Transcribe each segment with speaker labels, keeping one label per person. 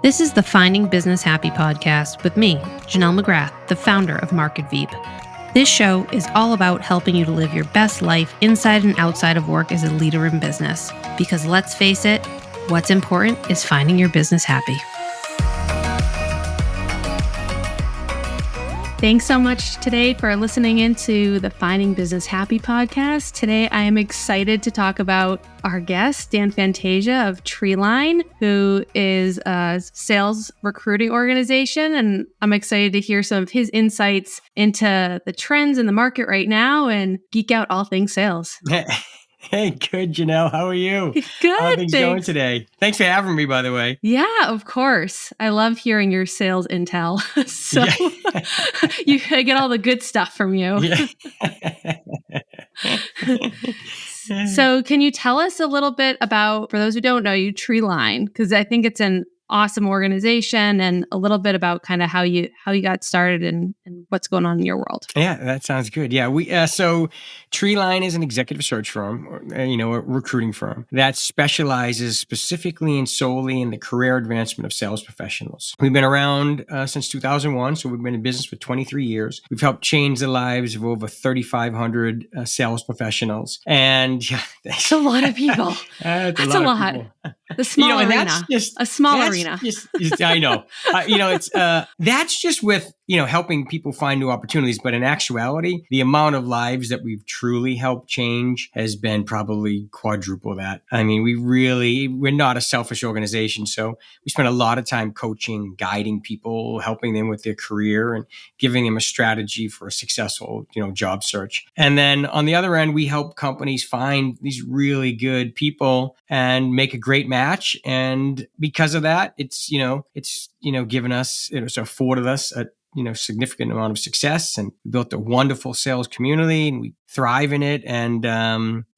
Speaker 1: This is the Finding Business Happy podcast with me, Janelle McGrath, the founder of Market Veep. This show is all about helping you to live your best life inside and outside of work as a leader in business. Because let's face it, what's important is finding your business happy. Thanks so much today for listening into the Finding Business Happy podcast. Today, I am excited to talk about our guest, Dan Fantasia of Treeline, who is a sales recruiting organization. And I'm excited to hear some of his insights into the trends in the market right now and geek out all things sales.
Speaker 2: Hey, good, Janelle. How are you?
Speaker 1: Good,
Speaker 2: How are things going today? Thanks for having me, by the way.
Speaker 1: Yeah, of course. I love hearing your sales intel. So I get all the good stuff from you.
Speaker 2: Yeah.
Speaker 1: So can you tell us a little bit about, for those who don't know you, Treeline? Because I think it's an awesome organization, and a little bit about kind of how you got started and what's going on in your world.
Speaker 2: Yeah, that sounds good. Yeah, so Treeline is an executive search firm, a recruiting firm that specializes specifically and solely in the career advancement of sales professionals. We've been around since 2001, so we've been in business for 23 years. We've helped change the lives of over 3,500 sales professionals, and yeah,
Speaker 1: that's a lot of people. That's a lot. The small arena.
Speaker 2: That's just
Speaker 1: a small arena.
Speaker 2: I know. It's that's just with helping people find new opportunities. But in actuality, the amount of lives that we've truly helped change has been probably quadruple that. I mean, we're not a selfish organization, so we spend a lot of time coaching, guiding people, helping them with their career, and giving them a strategy for a successful job search. And then on the other end, we help companies find these really good people and make a great match. And because of that, it's given us, it's afforded us a significant amount of success, and we built a wonderful sales community, and we thrive in it. And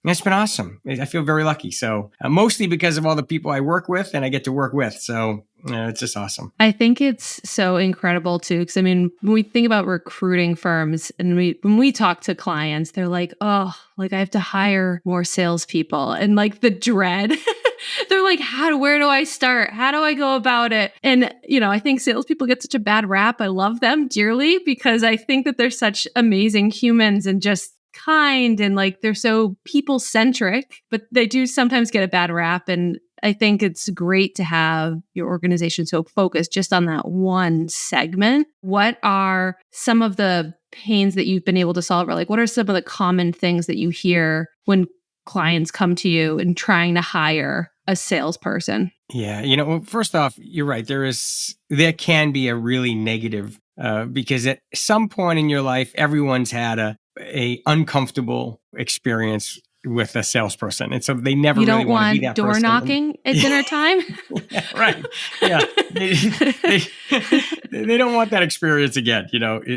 Speaker 2: it's been awesome. I feel very lucky. So mostly because of all the people I work with and I get to work with. So it's just awesome.
Speaker 1: I think it's so incredible too. Because when we think about recruiting firms and when we talk to clients, they're like, I have to hire more salespeople, and like the dread. They're like, where do I start? How do I go about it? And, I think salespeople get such a bad rap. I love them dearly because I think that they're such amazing humans and just kind, and like they're so people centric, but they do sometimes get a bad rap. And I think it's great to have your organization so focused just on that one segment. What are some of the pains that you've been able to solve? Or like, what are some of the common things that you hear when clients come to you and trying to hire a salesperson?
Speaker 2: Yeah. First off, you're right. There can be a really negative, because at some point in your life, everyone's had a uncomfortable experience with a salesperson. And so they never really want to be that
Speaker 1: door
Speaker 2: person.
Speaker 1: knocking at dinner time.
Speaker 2: Yeah, right. Yeah. They don't want that experience again,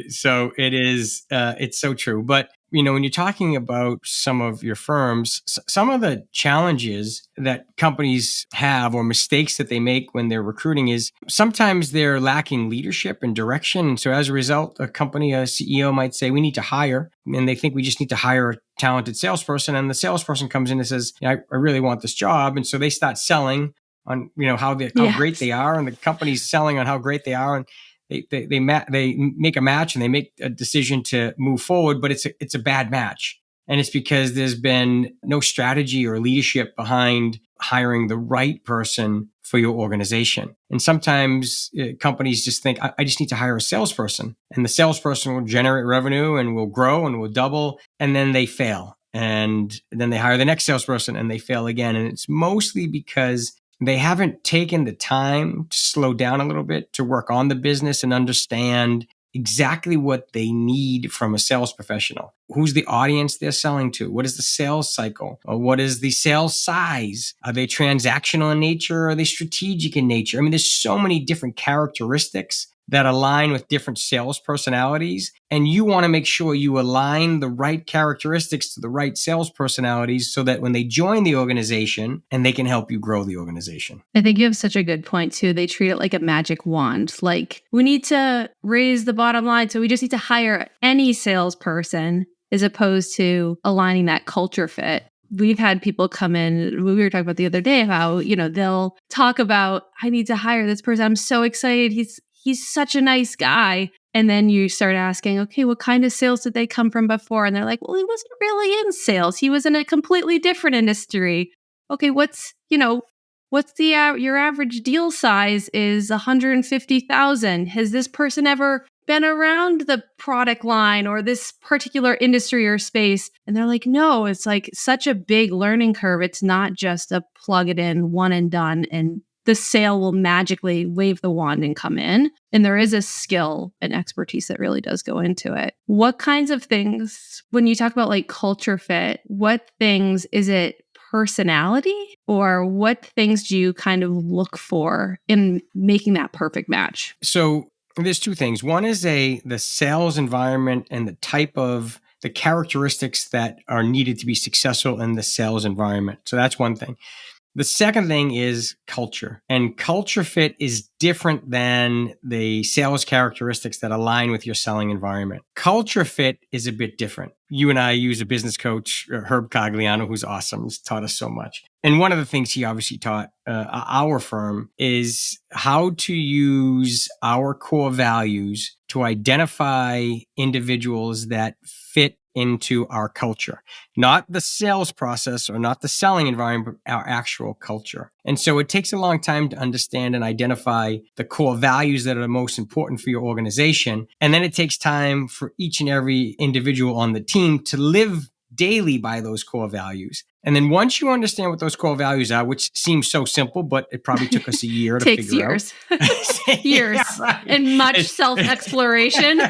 Speaker 2: So it is, it's so true. But, when you're talking about some of your firms, some of the challenges that companies have or mistakes that they make when they're recruiting is sometimes they're lacking leadership and direction. So as a result, a CEO might say, we need to hire, and they think we just need to hire a talented salesperson. And the salesperson comes in and says, I really want this job. And so they start selling on, how great they are. And the company's selling on how great they are. And they make a match and they make a decision to move forward, but it's a bad match. And it's because there's been no strategy or leadership behind hiring the right person for your organization. And sometimes companies just think, I just need to hire a salesperson, and the salesperson will generate revenue and will grow and will double. And then they fail. And then they hire the next salesperson and they fail again. And it's mostly because they haven't taken the time to slow down a little bit to work on the business and understand exactly what they need from a sales professional. Who's the audience they're selling to? What is the sales cycle? Or what is the sales size? Are they transactional in nature? Or are they strategic in nature? There's so many different characteristics that align with different sales personalities. And you want to make sure you align the right characteristics to the right sales personalities so that when they join the organization, and they can help you grow the organization.
Speaker 1: I think you have such a good point too. They treat it like a magic wand. Like, we need to raise the bottom line, so we just need to hire any salesperson, as opposed to aligning that culture fit. we've had people come in, we were talking about the other day how, they'll talk about, I need to hire this person. I'm so excited. He's such a nice guy. And then you start asking, okay, what kind of sales did they come from before? And they're like, well, he wasn't really in sales. He was in a completely different industry. Okay, what's your average deal size is 150,000. Has this person ever been around the product line or this particular industry or space? And they're like, no, it's like such a big learning curve. It's not just a plug it in, one and done, and the sale will magically wave the wand and come in. And there is a skill and expertise that really does go into it. What kinds of things, when you talk about like culture fit, what things is it? Personality, or what things do you kind of look for in making that perfect match?
Speaker 2: So there's two things. One is the sales environment and the characteristics that are needed to be successful in the sales environment. So that's one thing. The second thing is culture, and culture fit is different than the sales characteristics that align with your selling environment. Culture fit is a bit different. You and I use a business coach, Herb Cogliano, who's awesome. He's taught us so much. And one of the things he obviously taught our firm is how to use our core values to identify individuals that fit into our culture, not the sales process or not the selling environment, but our actual culture. And so it takes a long time to understand and identify the core values that are the most important for your organization. And then it takes time for each and every individual on the team to live daily by those core values. And then once you understand what those core values are, which seems so simple, but it probably took us a year to
Speaker 1: Takes
Speaker 2: figure
Speaker 1: years.
Speaker 2: out.
Speaker 1: Years.
Speaker 2: Yeah, right.
Speaker 1: And much self-exploration.
Speaker 2: We're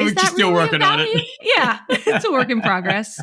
Speaker 1: Is that
Speaker 2: still
Speaker 1: really
Speaker 2: working on it.
Speaker 1: Yeah, it's a work in progress.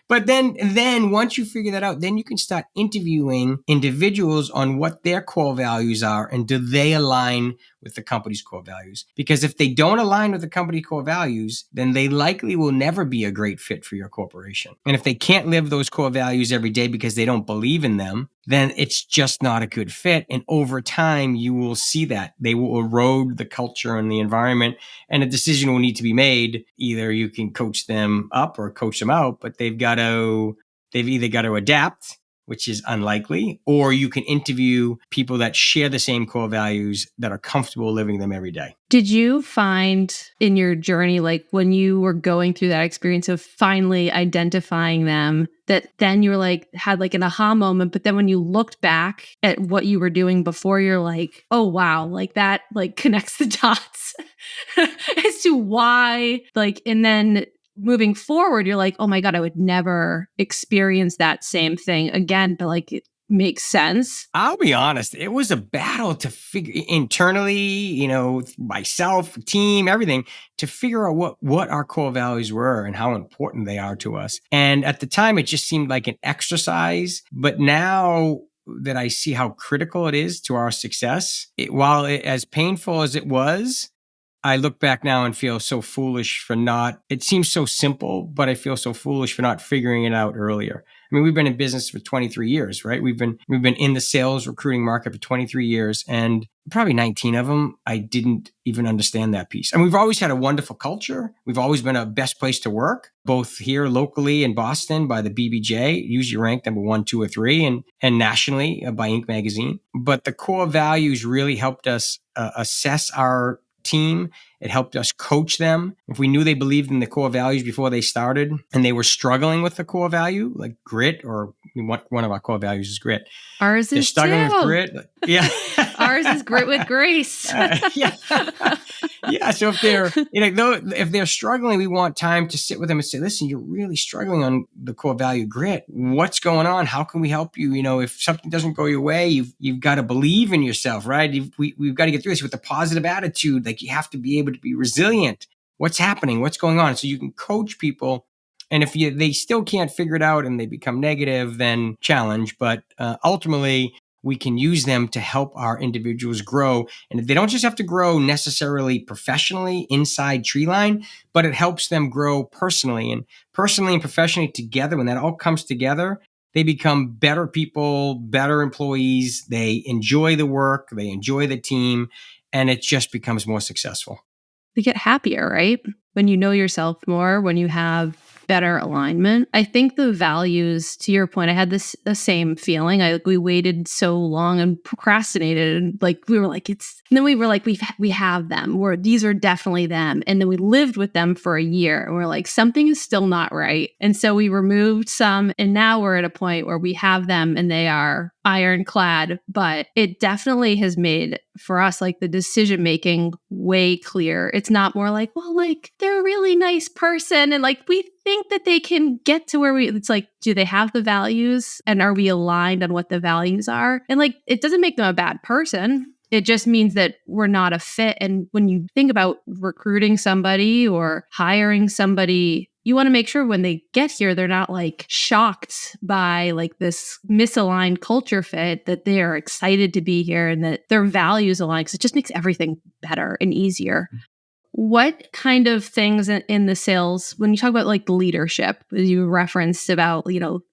Speaker 2: But then once you figure that out, then you can start interviewing individuals on what their core values are and do they align with the company's core values. Because if they don't align with the company core values, then they likely will never be a great fit for your corporation. And if they can't live those core values every day because they don't believe in them, then it's just not a good fit. And over time, you will see that they will erode the culture and the environment, and a decision will need to be made. Either you can coach them up or coach them out, but they've either got to adapt, which is unlikely, or you can interview people that share the same core values that are comfortable living them every day.
Speaker 1: Did you find in your journey, like when you were going through that experience of finally identifying them, that then you were like, had like an aha moment, but then when you looked back at what you were doing before, you're like, oh, wow, like that, like connects the dots as to why, like, and then moving forward, you're like, oh my God, I would never experience that same thing again, but like it makes sense.
Speaker 2: I'll be honest, it was a battle to figure internally, myself, team, everything, to figure out what our core values were and how important they are to us. And at the time, it just seemed like an exercise. But now that I see how critical it is to our success, as painful as it was, I look back now and feel so foolish it seems so simple, but I feel so foolish for not figuring it out earlier. I mean, we've been in business for 23 years, right? We've been in the sales recruiting market for 23 years, and probably 19 of them, I didn't even understand that piece. And we've always had a wonderful culture. We've always been a best place to work, both here locally in Boston by the BBJ, usually ranked number 1, 2, or 3, and nationally by Inc. magazine. But the core values really helped us assess our team. It helped us coach them. If we knew they believed in the core values before they started and they were struggling with the core value, like grit, or one of our core values is grit.
Speaker 1: Ours
Speaker 2: They're
Speaker 1: is
Speaker 2: struggling
Speaker 1: too.
Speaker 2: with grit. Yeah.
Speaker 1: Ours is grit with grace.
Speaker 2: Yeah. Yeah. So if they're struggling, we want time to sit with them and say, listen, you're really struggling on the core value grit. What's going on? How can we help you? If something doesn't go your way, you've got to believe in yourself, right? We've got to get through this with a positive attitude. Like you have to be able to be resilient. What's happening? What's going on? So you can coach people. And if they still can't figure it out and they become negative, then challenge. But ultimately, we can use them to help our individuals grow. And they don't just have to grow necessarily professionally inside Treeline, but it helps them grow personally and professionally together. When that all comes together, they become better people, better employees. They enjoy the work, they enjoy the team, and it just becomes more successful.
Speaker 1: They get happier, right? when you know yourself more, when you have better alignment. I think the values, to your point, I had the same feeling. We waited so long and procrastinated, and like we were like and then we were like we have them. These are definitely them. And then we lived with them for a year, and we're like something is still not right. And so we removed some, and now we're at a point where we have them and they are ironclad. But it definitely has made for us like the decision making way clear. It's not more like, well, like they're a really nice person and like we think that they can get to where it's like, do they have the values and are we aligned on what the values are? And like it doesn't make them a bad person. It just means that we're not a fit. And when you think about recruiting somebody or hiring somebody, you want to make sure when they get here, they're not like shocked by like this misaligned culture fit, that they are excited to be here and that their values align, because it just makes everything better and easier. What kind of things in the sales, when you talk about like the leadership, you referenced about,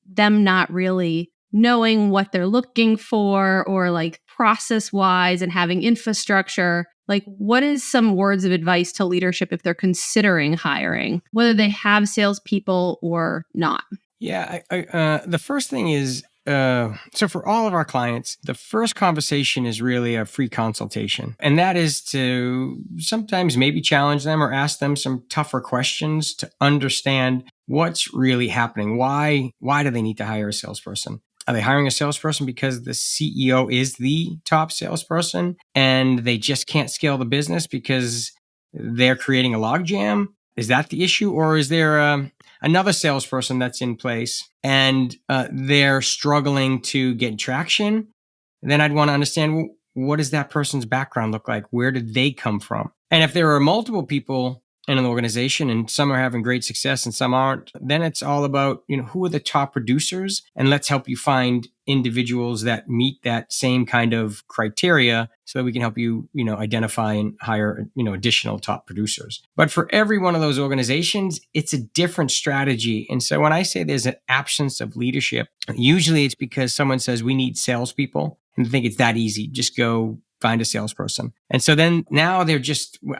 Speaker 1: them not really knowing what they're looking for or like process wise and having infrastructure, like what is some words of advice to leadership if they're considering hiring, whether they have salespeople or not?
Speaker 2: Yeah, the first thing is, so for all of our clients, the first conversation is really a free consultation. And that is to sometimes maybe challenge them or ask them some tougher questions to understand what's really happening. Why do they need to hire a salesperson? Are they hiring a salesperson because the CEO is the top salesperson and they just can't scale the business because they're creating a logjam? Is that the issue? Or is there another salesperson that's in place and they're struggling to get traction? Then I'd want to understand, well, what does that person's background look like? Where did they come from? And if there are multiple people in an organization and some are having great success and some aren't, then it's all about, who are the top producers, and let's help you find individuals that meet that same kind of criteria so that we can help you, identify and hire, additional top producers. But for every one of those organizations, it's a different strategy. And so when I say there's an absence of leadership, usually it's because someone says we need salespeople and think it's that easy. Just go find a salesperson. And so then now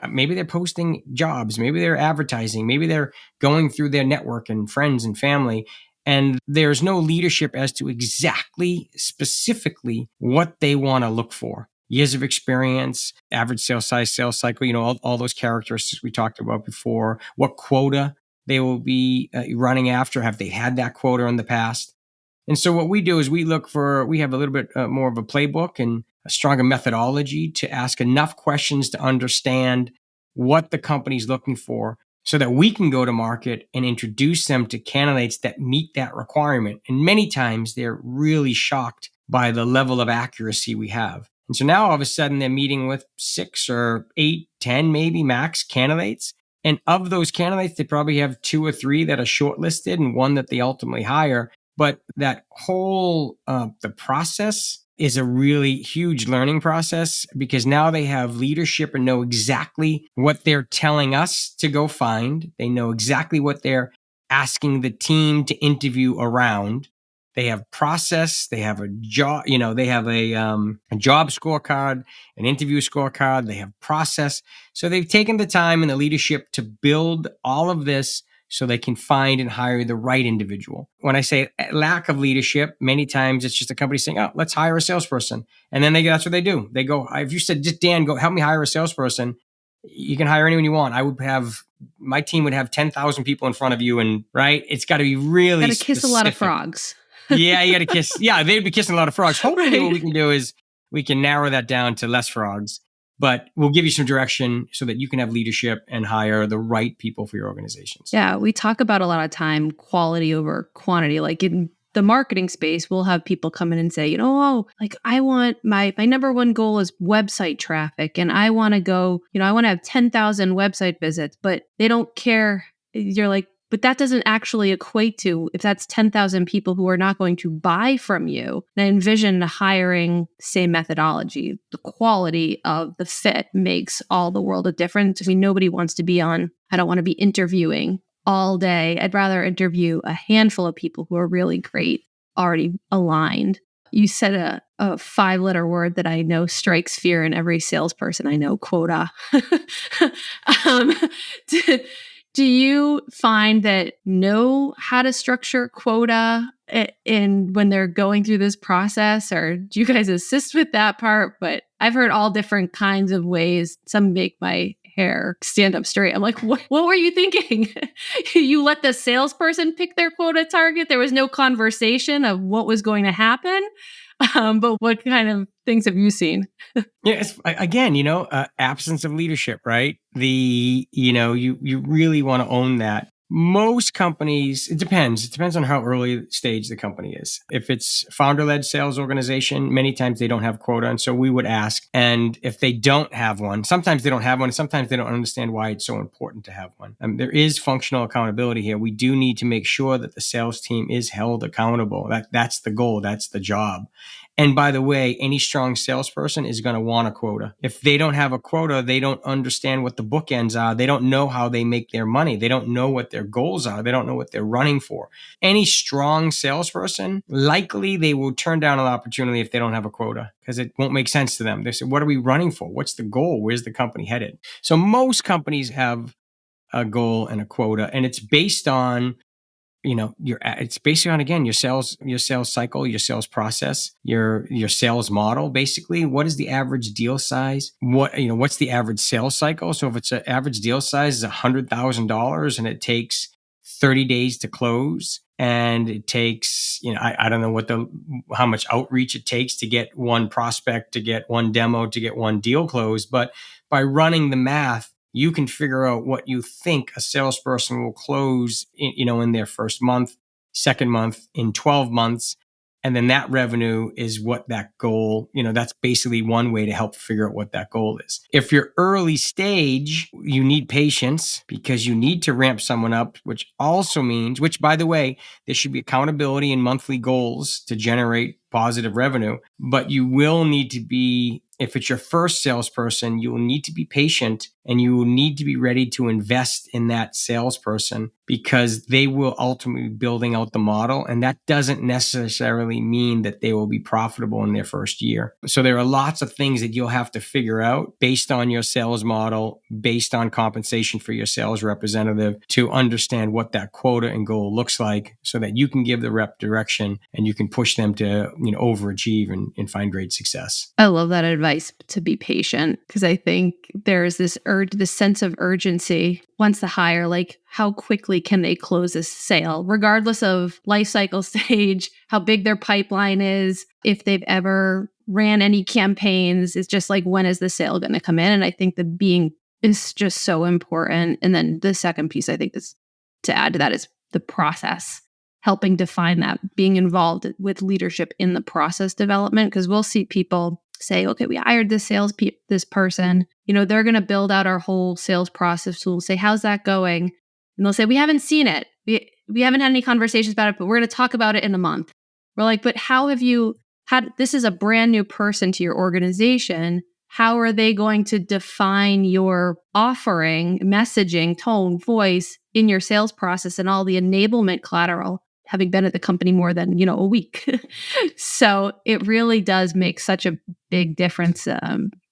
Speaker 2: maybe they're posting jobs, maybe they're advertising, maybe they're going through their network and friends and family. And there's no leadership as to exactly, specifically what they want to look for. Years of experience, average sales size, sales cycle, all those characteristics we talked about before, what quota they will be running after. Have they had that quota in the past? And so what we do is we have a little bit more of a playbook and a stronger methodology to ask enough questions to understand what the company's looking for so that we can go to market and introduce them to candidates that meet that requirement. And many times they're really shocked by the level of accuracy we have. And so now all of a sudden they're meeting with 6 or 8, 10 maybe max candidates. And of those candidates, they probably have 2 or 3 that are shortlisted and one that they ultimately hire. But that whole, the process is a really huge learning process because now they have leadership and know exactly what they're telling us to go find. They know exactly what they're asking the team to interview around. They have process. They have a job, they have a job scorecard, an interview scorecard. They have process. So they've taken the time and the leadership to build all of this so they can find and hire the right individual. When I say lack of leadership, many times it's just a company saying, oh, let's hire a salesperson. And then that's what they do. They go, if you said, just Dan, go help me hire a salesperson, you can hire anyone you want. My team would have 10,000 people in front of you. And right, it's got to be really
Speaker 1: specific. Got to kiss a lot of frogs.
Speaker 2: Yeah, you got to kiss. Yeah, they'd be kissing a lot of frogs. Hopefully
Speaker 1: right.
Speaker 2: What we can do is we can narrow that down to less frogs. But we'll give you some direction so that you can have leadership and hire the right people for your organizations.
Speaker 1: Yeah, we talk about a lot of time quality over quantity. Like in the marketing space, we'll have people come in and say, like I want my number one goal is website traffic. And I want to go, I want to have 10,000 website visits, but they don't care. You're like, but that doesn't actually equate to, if that's 10,000 people who are not going to buy from you, then envision hiring same methodology. The quality of the fit makes all the world of difference. I mean, nobody wants to be I don't want to be interviewing all day. I'd rather interview a handful of people who are really great, already aligned. You said a 5-letter word that I know strikes fear in every salesperson I know, quota. Do you find that know how to structure quota in when they're going through this process, or do you guys assist with that part? But I've heard all different kinds of ways. Some make my hair stand up straight. I'm like, what were you thinking? You let the salesperson pick their quota target. There was no conversation of what was going to happen. But what kind of things have you seen?
Speaker 2: Yeah, again, absence of leadership, right? You really want to own that. Most companies, it depends. It depends on how early stage the company is. If it's founder-led sales organization, many times they don't have quota. And so we would ask. And if they don't have one, sometimes they don't have one. And sometimes they don't understand why it's so important to have one. There is functional accountability here. We do need to make sure that the sales team is held accountable. That's the goal. That's the job. And by the way, any strong salesperson is going to want a quota. If they don't have a quota, they don't understand what the bookends are. They don't know how they make their money. They don't know what their goals are. They don't know what they're running for. Any strong salesperson, likely they will turn down an opportunity if they don't have a quota because it won't make sense to them. They say, what are we running for? What's the goal? Where's the company headed? So most companies have a goal and a quota, and it's based on it's based on, again, your sales cycle, your sales process, your sales model. Basically, what is the average deal size? What's the average sales cycle? So if it's an average deal size is $100,000 and it takes 30 days to close, and it takes, I don't know how much outreach it takes to get one prospect, to get one demo, to get one deal closed. But by running the math, you can figure out what you think a salesperson will close in their first month, second month, in 12 months. And then that revenue is what that goal, that's basically one way to help figure out what that goal is. If you're early stage, you need patience because you need to ramp someone up, which also means, by the way, there should be accountability and monthly goals to generate positive revenue. But you will need to be, if it's your first salesperson, you will need to be patient and you will need to be ready to invest in that salesperson because they will ultimately be building out the model. And that doesn't necessarily mean that they will be profitable in their first year. So there are lots of things that you'll have to figure out based on your sales model, based on compensation for your sales representative, to understand what that quota and goal looks like so that you can give the rep direction and you can push them to overachieve and find great success.
Speaker 1: I love that advice to be patient because I think there's this sense of urgency once the hire, like how quickly can they close a sale, regardless of life cycle stage, how big their pipeline is, if they've ever ran any campaigns. It's just like, when is the sale going to come in? And I think the being is just so important. And then the second piece I think is to add to that is the process. Helping define that, being involved with leadership in the process development, because we'll see people say, okay, we hired this this person, they're going to build out our whole sales process tool. Say, how's that going? And they'll say, we haven't seen it. We haven't had any conversations about it, but we're going to talk about it in a month. We're like, but how have you had, this is a brand new person to your organization. How are they going to define your offering, messaging, tone, voice in your sales process and all the enablement collateral, having been at the company more than, a week? So it really does make such a big difference.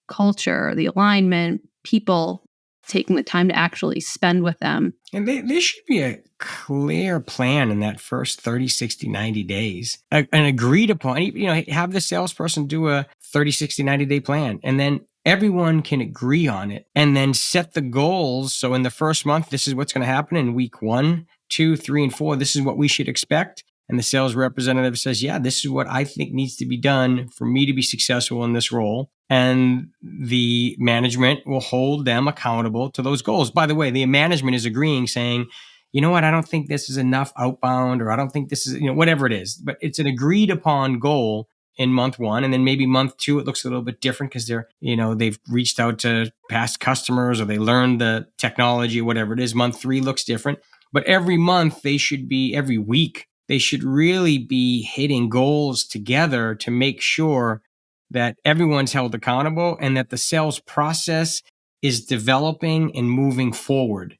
Speaker 1: Culture, the alignment, people taking the time to actually spend with them.
Speaker 2: And there should be a clear plan in that first 30, 60, 90 days, an agreed upon, have the salesperson do a 30, 60, 90-day plan. And then everyone can agree on it and then set the goals. So in the first month, this is what's going to happen in week 1, 2, 3, and 4. This is what we should expect. And the sales representative says, yeah, this is what I think needs to be done for me to be successful in this role. And the management will hold them accountable to those goals. By the way, the management is agreeing, saying, you know what, I don't think this is enough outbound, or I don't think this is, whatever it is. But it's an agreed upon goal in month 1. And then maybe month 2, it looks a little bit different because they're, they've reached out to past customers or they learned the technology, whatever it is. Month 3 looks different. But every month, every week, they should really be hitting goals together to make sure that everyone's held accountable and that the sales process is developing and moving forward.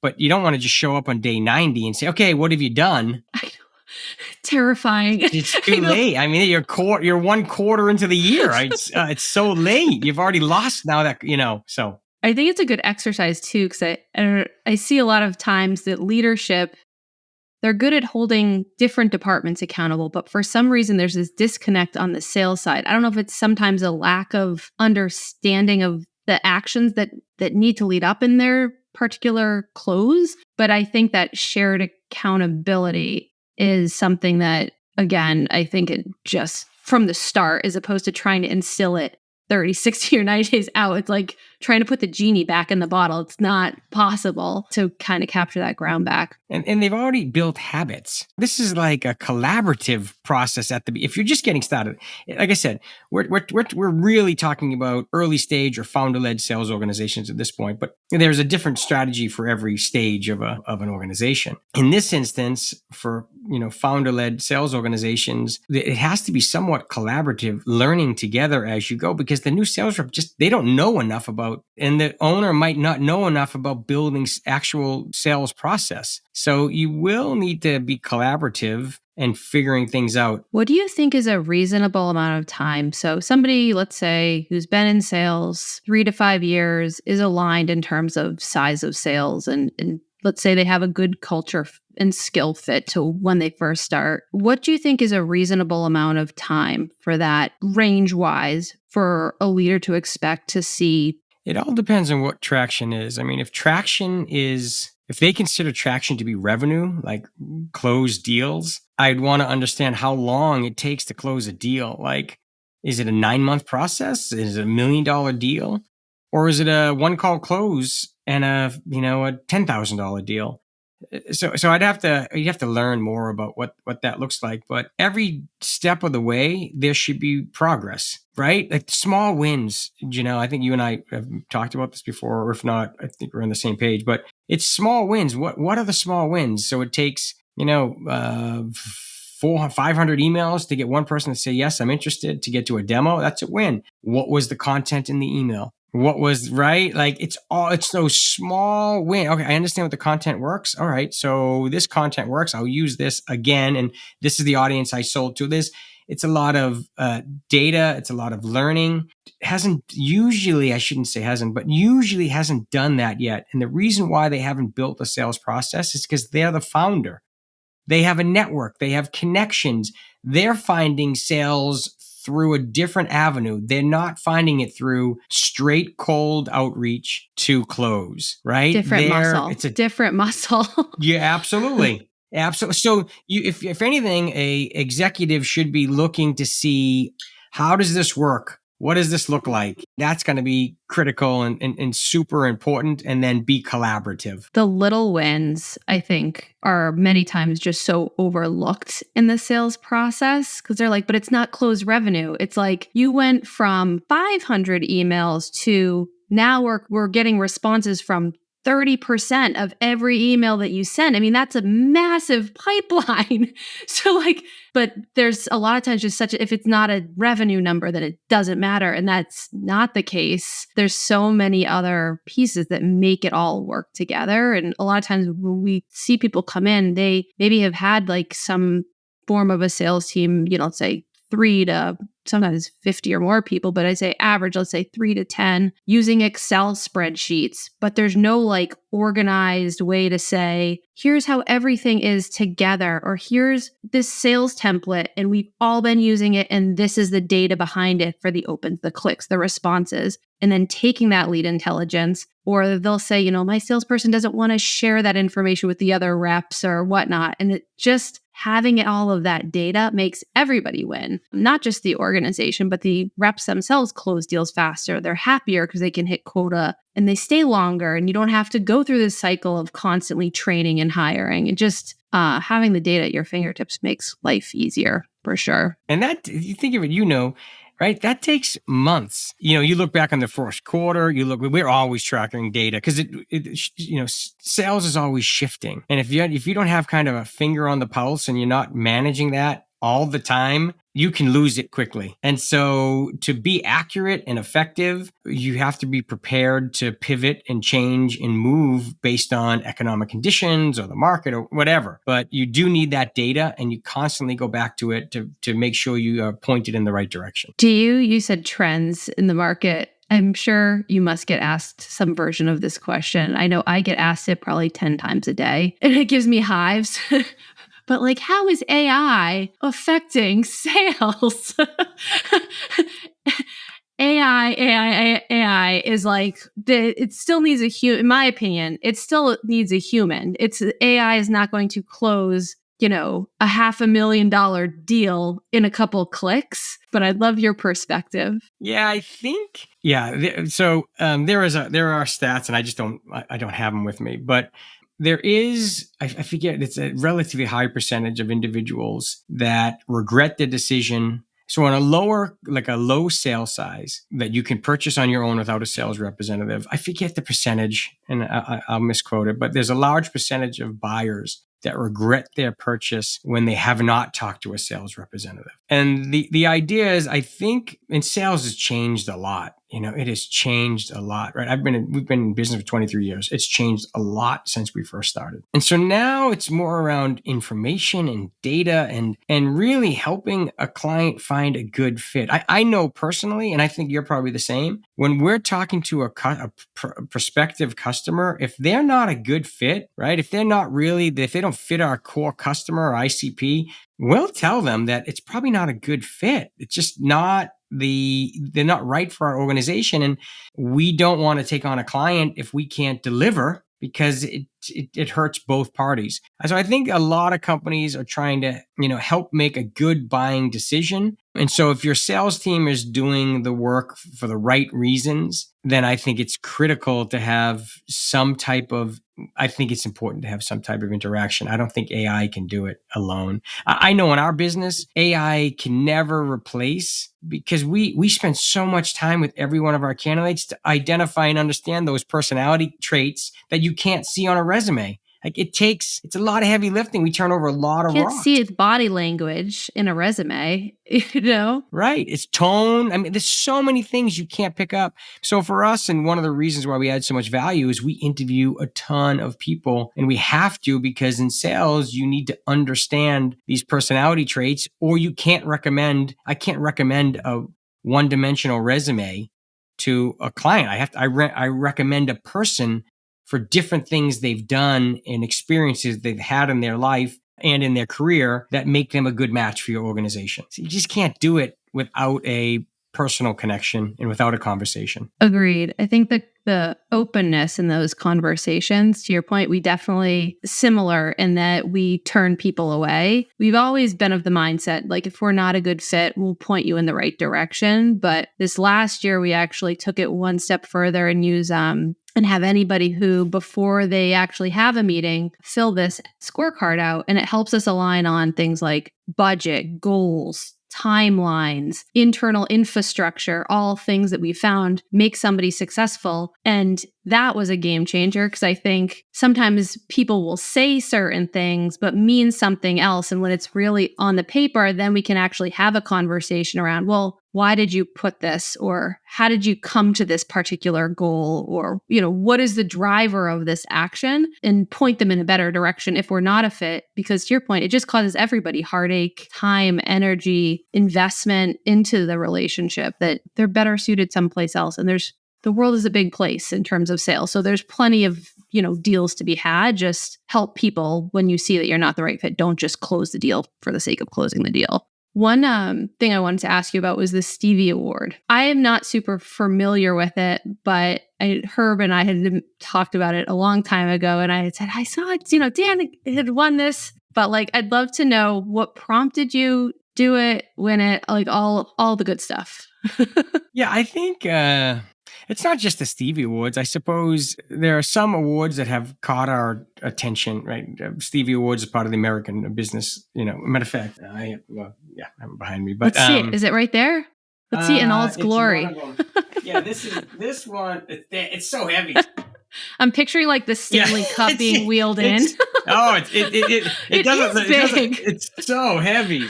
Speaker 2: But you don't want to just show up on day 90 and say, okay, what have you done?
Speaker 1: I know. Terrifying.
Speaker 2: It's too late. I mean, you're 1 quarter into the year. It's so late. You've already lost now that, so.
Speaker 1: I think it's a good exercise too, because I see a lot of times that leadership, they're good at holding different departments accountable, but for some reason there's this disconnect on the sales side. I don't know if it's sometimes a lack of understanding of the actions that need to lead up in their particular close, but I think that shared accountability is something that, again, I think it just from the start, as opposed to trying to instill it 30, 60, or 90 days out, it's like trying to put the genie back in the bottle. It's not possible to kind of capture that ground back.
Speaker 2: And they've already built habits. This is like a collaborative process if you're just getting started. Like I said, we're really talking about early stage or founder-led sales organizations at this point, but there's a different strategy for every stage of an organization. In this instance, for founder-led sales organizations, it has to be somewhat collaborative, learning together as you go, because the new sales rep they don't know enough about, and the owner might not know enough about building actual sales process. So you will need to be collaborative and figuring things out.
Speaker 1: What do you think is a reasonable amount of time? So somebody, let's say, who's been in sales 3 to 5 years is aligned in terms of size of sales, and let's say they have a good culture and skill fit to when they first start. What do you think is a reasonable amount of time for that, range-wise, for a leader to expect to see?
Speaker 2: It all depends on what traction is. I mean, if they consider traction to be revenue, like closed deals, I'd want to understand how long it takes to close a deal. Like, is it a 9-month process? Is it $1 million deal? Or is it a one call close and a $10,000 deal? So you'd have to learn more about what that looks like. But every step of the way, there should be progress, right? Like small wins. I think you and I have talked about this before, or if not, I think we're on the same page. But it's small wins. What are the small wins? So it takes 500 emails to get one person to say yes, I'm interested, to get to a demo. That's a win. What was the content in the email? What was right? Like it's those small wins. Okay, I understand what the content works. All right, so this content works. I'll use this again, and this is the audience I sold to. It's a lot of data. It's a lot of learning. Usually hasn't done that yet. And the reason why they haven't built a sales process is because they're the founder. They have a network. They have connections. They're finding sales through a different avenue. They're not finding it through straight cold outreach to close, right?
Speaker 1: Different muscle. It's a different muscle.
Speaker 2: Yeah, absolutely. Absolutely. So if anything, a executive should be looking to see, how does this work? What does this look like? That's going to be critical and super important, and then be collaborative.
Speaker 1: The little wins, I think, are many times just so overlooked in the sales process, because they're like, but it's not closed revenue. It's like you went from 500 emails to now we're getting responses from 30% of every email that you send. I mean, that's a massive pipeline. So but there's a lot of times just if it's not a revenue number, then it doesn't matter. And that's not the case. There's so many other pieces that make it all work together. And a lot of times when we see people come in, they maybe have had some form of a sales team, let's say 3 to sometimes 50 or more people, but I say average, let's say 3 to 10, using Excel spreadsheets. But there's no organized way to say, here's how everything is together, or here's this sales template, and we've all been using it, and this is the data behind it for the opens, the clicks, the responses, and then taking that lead intelligence. Or they'll say, my salesperson doesn't want to share that information with the other reps or whatnot. And it just having all of that data makes everybody win, not just the organization, but the reps themselves close deals faster. They're happier because they can hit quota and they stay longer, and you don't have to go through this cycle of constantly training and hiring. And just having the data at your fingertips makes life easier for sure.
Speaker 2: And that, you think of it, right? That takes months. You look back on the first quarter, we're always tracking data because sales is always shifting. And if you don't have kind of a finger on the pulse and you're not managing that all the time, you can lose it quickly. And so to be accurate and effective, you have to be prepared to pivot and change and move based on economic conditions or the market or whatever. But you do need that data, and you constantly go back to it to make sure you are pointed in the right direction.
Speaker 1: You said trends in the market. I'm sure you must get asked some version of this question. I know I get asked it probably 10 times a day, and it gives me hives. But like, how is AI affecting sales? AI is like it still needs a human. In my opinion, it still needs a human. It's AI is not going to close, a $500,000 deal in a couple clicks. But I'd love your perspective.
Speaker 2: Yeah, I think. Yeah. There are stats, and I don't have them with me, but there is. I forget. It's a relatively high percentage of individuals that regret the decision. So on a low sales size that you can purchase on your own without a sales representative, I forget the percentage, and I'll misquote it, but there's a large percentage of buyers that regret their purchase when they have not talked to a sales representative. And the idea is, I think, and sales has changed a lot. It has changed a lot, right? We've been in business for 23 years. It's changed a lot since we first started. And so now it's more around information and data and really helping a client find a good fit. I know personally, and I think you're probably the same, when we're talking to a prospective customer, if they're not a good fit, right? If they don't fit our core customer or ICP, we'll tell them that it's probably not a good fit. It's just not they're not right for our organization. And we don't want to take on a client if we can't deliver, because it hurts both parties. So I think a lot of companies are trying to, help make a good buying decision. And so if your sales team is doing the work for the right reasons, then I think it's critical to have I think it's important to have some type of interaction. I don't think AI can do it alone. I know in our business, AI can never replace, because we spend so much time with every one of our candidates to identify and understand those personality traits that you can't see on a resume. Like it's a lot of heavy lifting. We turn over a lot of
Speaker 1: Can't
Speaker 2: rocks.
Speaker 1: see its body language in a resume,
Speaker 2: Right. It's tone. I mean, there's so many things you can't pick up. So for us, and one of the reasons why we add so much value is we interview a ton of people, and we have to, because in sales, you need to understand these personality traits, or I can't recommend a one-dimensional resume to a client. I recommend a person for different things they've done and experiences they've had in their life and in their career that make them a good match for your organization. So you just can't do it without a personal connection and without a conversation.
Speaker 1: Agreed. I think the openness in those conversations, to your point, we definitely similar in that we turn people away. We've always been of the mindset, like, if we're not a good fit, we'll point you in the right direction. But this last year, we actually took it one step further and use and have anybody who, before they actually have a meeting, fill this scorecard out. And it helps us align on things like budget, goals, timelines, internal infrastructure, all things that we found make somebody successful. And that was a game changer, because I think sometimes people will say certain things but mean something else. And when it's really on the paper, then we can actually have a conversation around, well, why did you put this? Or how did you come to this particular goal? Or, what is the driver of this action? And point them in a better direction if we're not a fit. Because to your point, it just causes everybody heartache, time, energy, investment into the relationship, that they're better suited someplace else. And the world is a big place in terms of sales. So there's plenty of, deals to be had. Just help people when you see that you're not the right fit. Don't just close the deal for the sake of closing the deal. One thing I wanted to ask you about was the Stevie Award. I am not super familiar with it, but Herb and I had talked about it a long time ago, and I had said, I saw it, Dan had won this, but like, I'd love to know what prompted you do it, win it, like all the good stuff.
Speaker 2: Yeah, I think it's not just the Stevie Awards. I suppose there are some awards that have caught our attention, right? Stevie Awards is part of the American business, matter of fact, I have it behind me. But
Speaker 1: let's see it. Is it right there? Let's see it in all its glory.
Speaker 2: It's one of them. Yeah, this one. It's so heavy.
Speaker 1: I'm picturing like the Stanley Cup being wheeled in.
Speaker 2: It doesn't.
Speaker 1: Big.
Speaker 2: It's so heavy.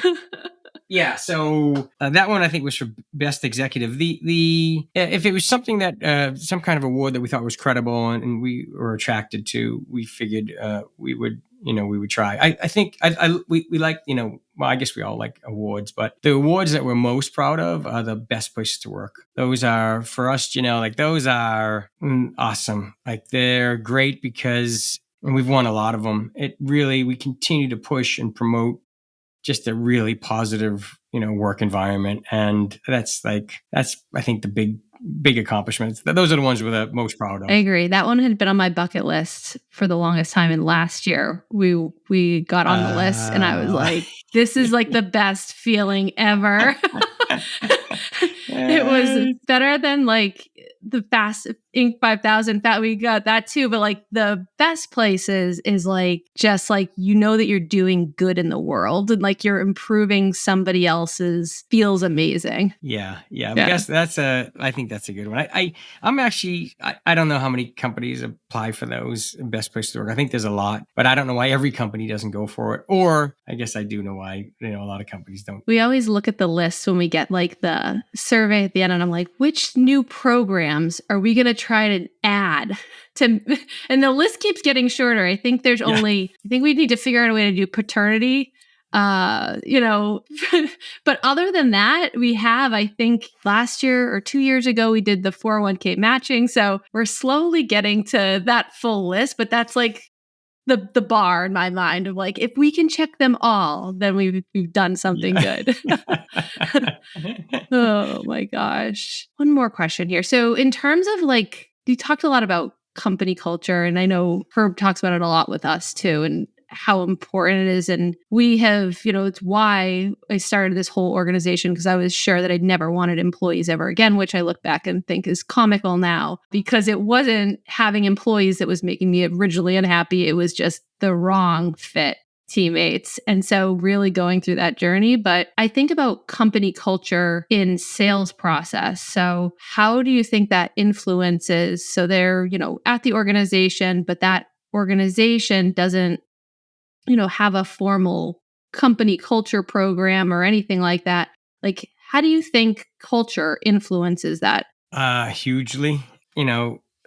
Speaker 2: Yeah, so that one I think was for best executive. If it was something that some kind of award that we thought was credible and we were attracted to, we figured we would we would try. I think we like, well, I guess we all like awards, but the awards that we're most proud of are the best places to work. Those are, for us, like those are awesome. Like they're great because we've won a lot of them. We continue to push and promote just a really positive, work environment. And that's I think the big accomplishments. Those are the ones we're the most proud
Speaker 1: I
Speaker 2: of.
Speaker 1: agree. That one had been on my bucket list for the longest time. And last year we got on the list and I was like, this is like the best feeling ever. It was better than like the Fast Inc. 5000. We got that too. But like the best places is like, just like, that you're doing good in the world and like you're improving somebody else's feels amazing.
Speaker 2: Yeah. I think that's a good one. I'm actually, I don't know how many companies apply for those best places to work. I think there's a lot, but I don't know why every company doesn't go for it. Or I guess I do know why, a lot of companies don't.
Speaker 1: We always look at the list when we get like the survey at the end and I'm like, which new programs are we going to try to add to, and the list keeps getting shorter. I think I think we need to figure out a way to do paternity. But other than that, we have, I think last year or 2 years ago, we did the 401k matching. So we're slowly getting to that full list, but that's like the bar in my mind of like, if we can check them all, then we've done something good. Oh my gosh. One more question here. So in terms of like, you talked a lot about company culture, and I know Herb talks about it a lot with us too, and how important it is. And we have, it's why I started this whole organization, because I was sure that I'd never wanted employees ever again, which I look back and think is comical now, because it wasn't having employees that was making me originally unhappy. It was just the wrong fit teammates. And so really going through that journey. But I think about company culture in sales process. So how do you think that influences? So they're, at the organization, but that organization doesn't have a formal company culture program or anything like that. Like, how do you think culture influences that?
Speaker 2: Hugely.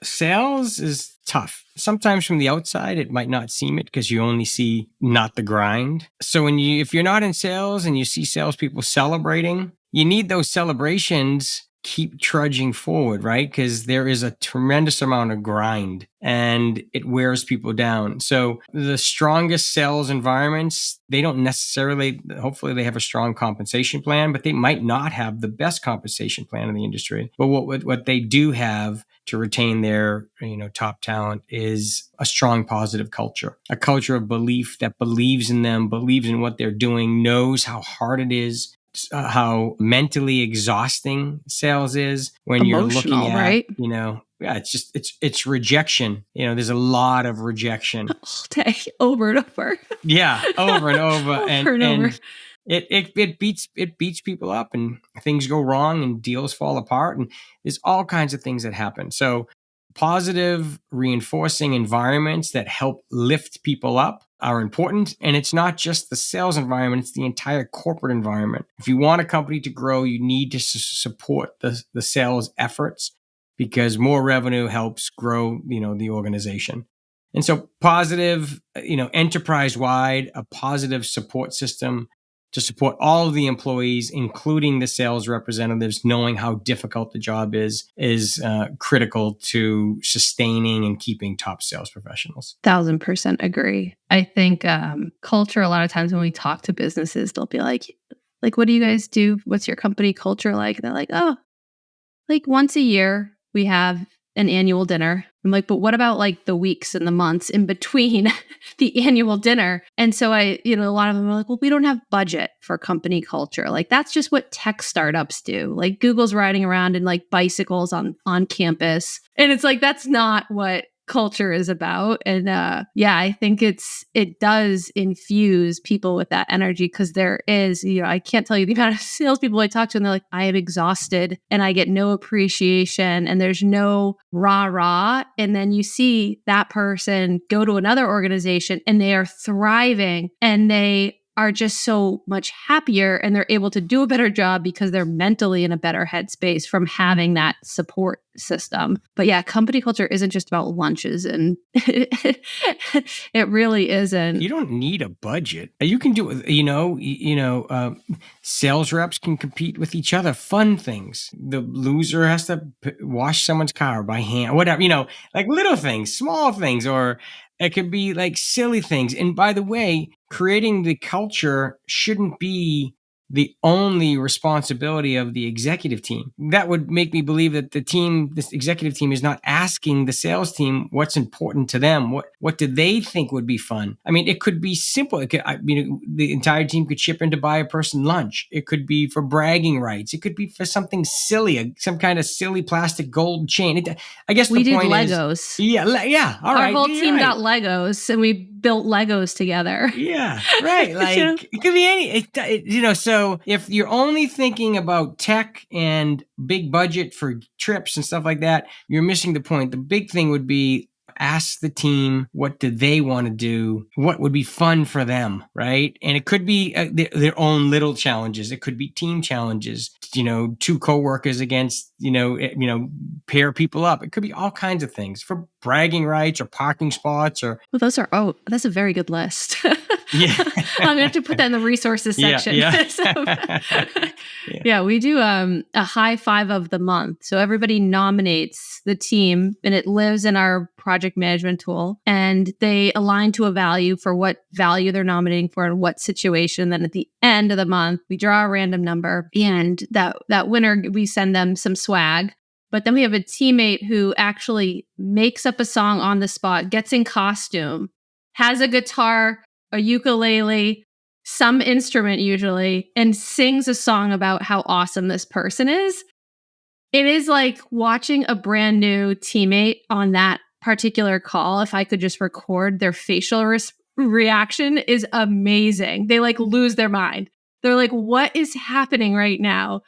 Speaker 2: Sales is tough. Sometimes from the outside, it might not seem it because you only see not the grind. So if you're not in sales and you see salespeople celebrating, you need those celebrations keep trudging forward, right? Because there is a tremendous amount of grind and it wears people down. So the strongest sales environments, they don't necessarily, hopefully they have a strong compensation plan, but they might not have the best compensation plan in the industry. But what they do have to retain their top talent is a strong positive culture, a culture of belief that believes in them, believes in what they're doing, knows how hard it is, how mentally exhausting sales is when you're looking at,
Speaker 1: right?
Speaker 2: It's rejection. There's a lot of rejection
Speaker 1: all day, over and over.
Speaker 2: Yeah, over and over,
Speaker 1: over and over.
Speaker 2: It beats people up, and things go wrong, and deals fall apart, and there's all kinds of things that happen. So positive, reinforcing environments that help lift people up are important. And it's not just the sales environment, it's the entire corporate environment. If you want a company to grow, you need to support the sales efforts, because more revenue helps grow, the organization. And so positive, enterprise-wide, a positive support system to support all of the employees, including the sales representatives, knowing how difficult the job is critical to sustaining and keeping top sales professionals.
Speaker 1: 1000% agree. I think culture, a lot of times when we talk to businesses, they'll be like, what do you guys do? What's your company culture like? And they're like, oh, like once a year we have an annual dinner. I'm like, but what about like the weeks and the months in between the annual dinner? And so a lot of them are like, well, we don't have budget for company culture. Like that's just what tech startups do. Like Google's riding around in like bicycles on campus. And it's like, that's not what culture is about. And I think it does infuse people with that energy, because there is, I can't tell you the amount of salespeople I talk to and they're like, I am exhausted and I get no appreciation and there's no rah. And then you see that person go to another organization and they are thriving and they are just so much happier and they're able to do a better job because they're mentally in a better headspace from having that support system. But yeah, company culture isn't just about lunches, and it really isn't.
Speaker 2: You don't need a budget. You can do it. Sales reps can compete with each other. Fun things. The loser has to wash someone's car by hand, whatever. Like little things, small things, or it could be like silly things. And by the way, creating the culture shouldn't be the only responsibility of the executive team. That would make me believe that this executive team is not asking the sales team what's important to them. What do they think would be fun? I mean, it could be simple. The entire team could chip in to buy a person lunch. It could be for bragging rights. It could be for something silly, some kind of silly plastic gold chain. I guess
Speaker 1: we
Speaker 2: the
Speaker 1: did
Speaker 2: point
Speaker 1: Legos.
Speaker 2: is, yeah. All right.
Speaker 1: Our whole team got Legos, and we built Legos together.
Speaker 2: Yeah, right. Like it could be any. So if you're only thinking about tech and big budget for trips and stuff like that, you're missing the point. The big thing would be ask the team, what do they want to do? What would be fun for them, right? And it could be their own little challenges. It could be team challenges. Two coworkers against, pair people up. It could be all kinds of things for bragging rights or parking spots or.
Speaker 1: Well, that's a very good list.
Speaker 2: Yeah.
Speaker 1: I'm going to have to put that in the resources section. Yeah, we do a high five of the month. So everybody nominates the team and it lives in our project management tool, and they align to a value for what value they're nominating for and what situation. Then at the end of the month, we draw a random number, and that winner, we send them some swag. But then we have a teammate who actually makes up a song on the spot, gets in costume, has a guitar, a ukulele, some instrument usually, and sings a song about how awesome this person is. It is like watching a brand new teammate on that particular call. If I could just record their facial reaction, is amazing. They like lose their mind. They're like, what is happening right now?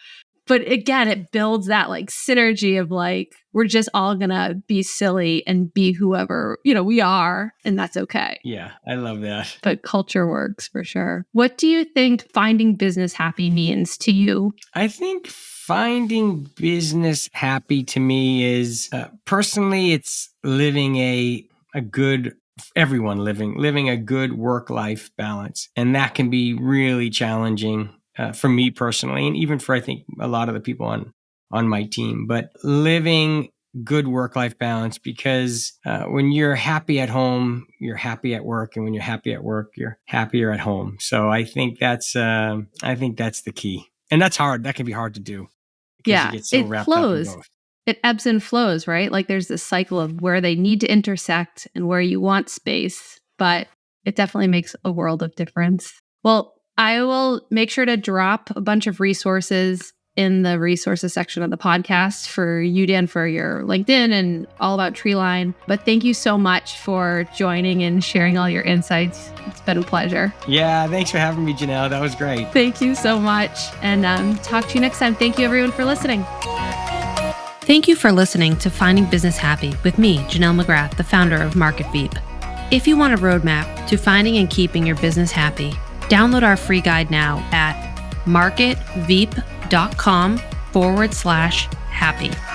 Speaker 1: But again, it builds that like synergy of like, we're just all going to be silly and be whoever, we are, and that's okay.
Speaker 2: Yeah, I love that.
Speaker 1: But culture works for sure. What do you think finding business happy means to you?
Speaker 2: I think finding business happy to me is, personally, it's living everyone living a good work-life balance. And that can be really challenging. For me personally, and even for, I think, a lot of the people on my team, but living good work-life balance, because when you're happy at home, you're happy at work. And when you're happy at work, you're happier at home. So I think that's the key. And that's hard. That can be hard to do.
Speaker 1: Yeah,
Speaker 2: you get so
Speaker 1: it
Speaker 2: wrapped
Speaker 1: flows.
Speaker 2: Up in both.
Speaker 1: It ebbs and flows, right? Like there's this cycle of where they need to intersect and where you want space, but it definitely makes a world of difference. Well, I will make sure to drop a bunch of resources in the resources section of the podcast for you, Dan, for your LinkedIn and all about Treeline. But thank you so much for joining and sharing all your insights. It's been a pleasure.
Speaker 2: Yeah, thanks for having me, Janelle. That was great.
Speaker 1: Thank you so much. And talk to you next time. Thank you, everyone, for listening. Thank you for listening to Finding Business Happy with me, Janelle McGrath, the founder of Market Veep. If you want a roadmap to finding and keeping your business happy, download our free guide now at marketveep.com/happy.